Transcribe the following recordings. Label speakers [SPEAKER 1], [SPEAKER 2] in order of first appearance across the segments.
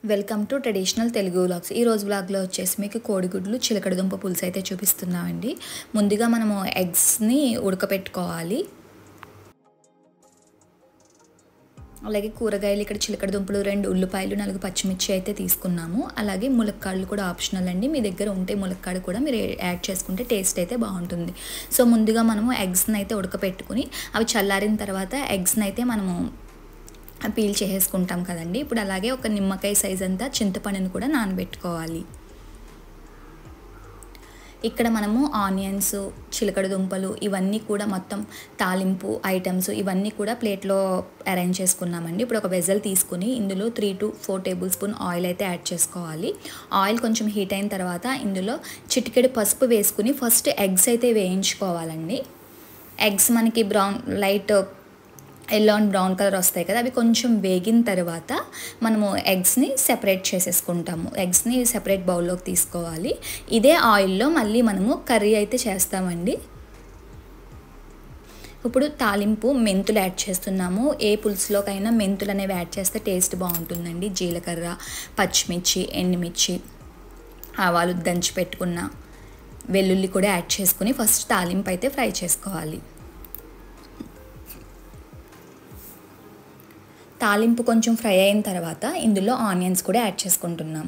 [SPEAKER 1] Welcome to traditional Telugu vlogs. ఈ రోజు వ్లాగ్లో వచ్చేసి మీకు కోడిగుడ్లు చిలకడదుంప పులుసు అయితే చూపిస్తున్నామండి. ముందుగా మనము ఎగ్స్ని ఉడకపెట్టుకోవాలి. అలాగే కూరగాయలు ఇక్కడ చిలకడదుంపలు, 2 ఉల్లిపాయలు, 4 పచ్చిమిర్చి అయితే తీసుకున్నాము. అలాగే ములక్కాడలు కూడా ఆప్షనల్ అండి. మీ దగ్గర ఉంటే ములక్కాడ కూడా మీరు యాడ్ చేసుకుంటే టేస్ట్ అయితే బాగుంటుంది. సో ముందుగా మనము ఎగ్స్ని అయితే ఉడకపెట్టుకుని అవి చల్లారిన తర్వాత ఎగ్స్ని అయితే మనము పీల్ చేసేసుకుంటాం కదండి. ఇప్పుడు అలాగే ఒక నిమ్మకాయ సైజ్ అంతా చింతపండుని కూడా నానబెట్టుకోవాలి. ఇక్కడ మనము ఆనియన్స్, చిలకడదుంపలు ఇవన్నీ కూడా మొత్తం తాలింపు ఐటమ్స్ ఇవన్నీ కూడా ప్లేట్లో అరేంజ్ చేసుకున్నామండి. ఇప్పుడు ఒక వెజల్ తీసుకుని ఇందులో 3 to 4 టేబుల్ స్పూన్ ఆయిల్ అయితే యాడ్ చేసుకోవాలి. ఆయిల్ కొంచెం హీట్ అయిన తర్వాత ఇందులో చిటికెడు పసుపు వేసుకుని ఫస్ట్ ఎగ్స్ అయితే వేయించుకోవాలండి. ఎగ్స్ మనకి light yellow and brown colour వస్తాయి కదా, అవి కొంచెం వేగిన తర్వాత మనము ఎగ్స్ని సెపరేట్ చేసేసుకుంటాము. ఎగ్స్ని సెపరేట్ బౌల్లోకి తీసుకోవాలి. ఇదే ఆయిల్లో మళ్ళీ మనము కర్రీ అయితే చేస్తామండి. ఇప్పుడు తాలింపు మెంతులు యాడ్ చేస్తున్నాము. ఏ పులుసులోకైనా మెంతులు అనేవి యాడ్ చేస్తే టేస్ట్ బాగుంటుందండి. జీలకర్ర, పచ్చిమిర్చి, ఎండుమిర్చి, ఆవాలు దంచి పెట్టుకున్న వెల్లుల్లి కూడా యాడ్ చేసుకుని ఫస్ట్ తాలింపు అయితే ఫ్రై చేసుకోవాలి. తాలింపు కొంచెం ఫ్రై అయిన తర్వాత ఇందులో ఆనియన్స్ కూడా యాడ్ చేసుకుంటున్నాం.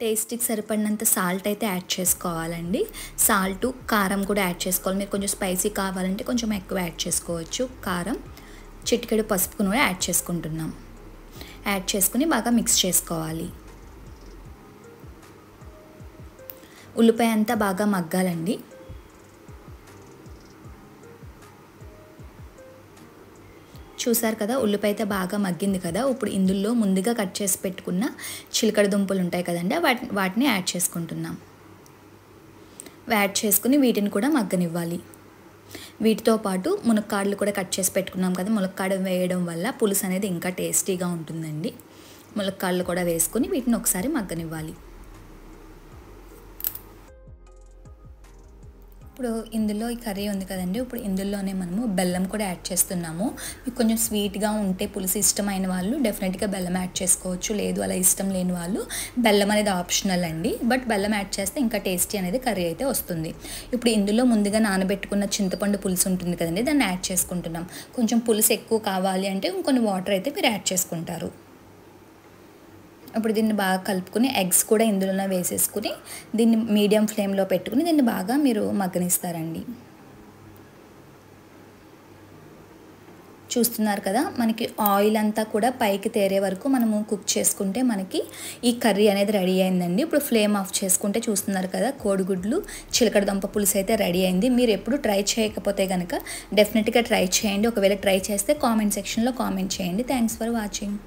[SPEAKER 1] టేస్ట్కి సరిపడినంత సాల్ట్ అయితే యాడ్ చేసుకోవాలండి. సాల్ట్, కారం కూడా యాడ్ చేసుకోవాలి. మీరు కొంచెం స్పైసీ కావాలంటే కొంచెం ఎక్కువ యాడ్ చేసుకోవచ్చు. కారం, చిటికెడు పసుపును కూడా యాడ్ చేసుకుంటున్నాం. యాడ్ చేసుకుని బాగా మిక్స్ చేసుకోవాలి. ఉల్లిపాయ అంతా బాగా మగ్గాలండి. చూసారు కదా, ఉల్లిపాయ అయితే బాగా మగ్గింది కదా. ఇప్పుడు ఇందులో ముందుగా కట్ చేసి పెట్టుకున్న చిలకడదుంపలు ఉంటాయి కదండి, వాటిని యాడ్ చేసుకుంటున్నాం. యాడ్ చేసుకుని వీటిని కూడా మగ్గనివ్వాలి. వీటితో పాటు మునక్కాడలు కూడా కట్ చేసి పెట్టుకున్నాం కదా. మునక్కాడ వేయడం వల్ల పులుసు అనేది ఇంకా టేస్టీగా ఉంటుందండి. మునక్కాడలు కూడా వేసుకుని వీటిని ఒకసారి మగ్గనివ్వాలి. ఇప్పుడు ఇందులో ఈ కర్రీ ఉంది కదండి, ఇప్పుడు ఇందులోనే మనము బెల్లం కూడా యాడ్ చేస్తున్నాము. మీకు కొంచెం స్వీట్గా ఉంటే పులుసు ఇష్టమైన వాళ్ళు డెఫినెట్గా బెల్లం యాడ్ చేసుకోవచ్చు. లేదు అలా ఇష్టం లేని వాళ్ళు బెల్లం అనేది ఆప్షనల్ అండి. బట్ బెల్లం యాడ్ చేస్తే ఇంకా టేస్టీ అనేది కర్రీ అయితే వస్తుంది. ఇప్పుడు ఇందులో ముందుగా నానబెట్టుకున్న చింతపండు పులుసు ఉంటుంది కదండి, దాన్ని యాడ్ చేసుకుంటున్నాం. కొంచెం పులుసు ఎక్కువ కావాలి అంటే ఇంకొన్ని వాటర్ అయితే మీరు యాడ్ చేసుకుంటారు. ఇప్పుడు దీన్ని బాగా కలుపుకుని ఎగ్స్ కూడా ఇందులోనే వేసేసుకుని దీన్ని మీడియం ఫ్లేమ్లో పెట్టుకుని దీన్ని బాగా మీరు మగ్గనిస్తారండి. చూస్తున్నారు కదా, మనకి ఆయిల్ అంతా కూడా పైకి తేరే వరకు మనము కుక్ చేసుకుంటే మనకి ఈ కర్రీ అనేది రెడీ అయిందండి. ఇప్పుడు ఫ్లేమ్ ఆఫ్ చేసుకుంటే చూస్తున్నారు కదా, కోడిగుడ్లు చిలకడదుంప పులుసు అయితే రెడీ అయింది. మీరు ఎప్పుడు ట్రై చేయకపోతే కనుక డెఫినెట్గా ట్రై చేయండి. ఒకవేళ ట్రై చేస్తే కామెంట్ సెక్షన్లో కామెంట్ చేయండి. Thanks for watching.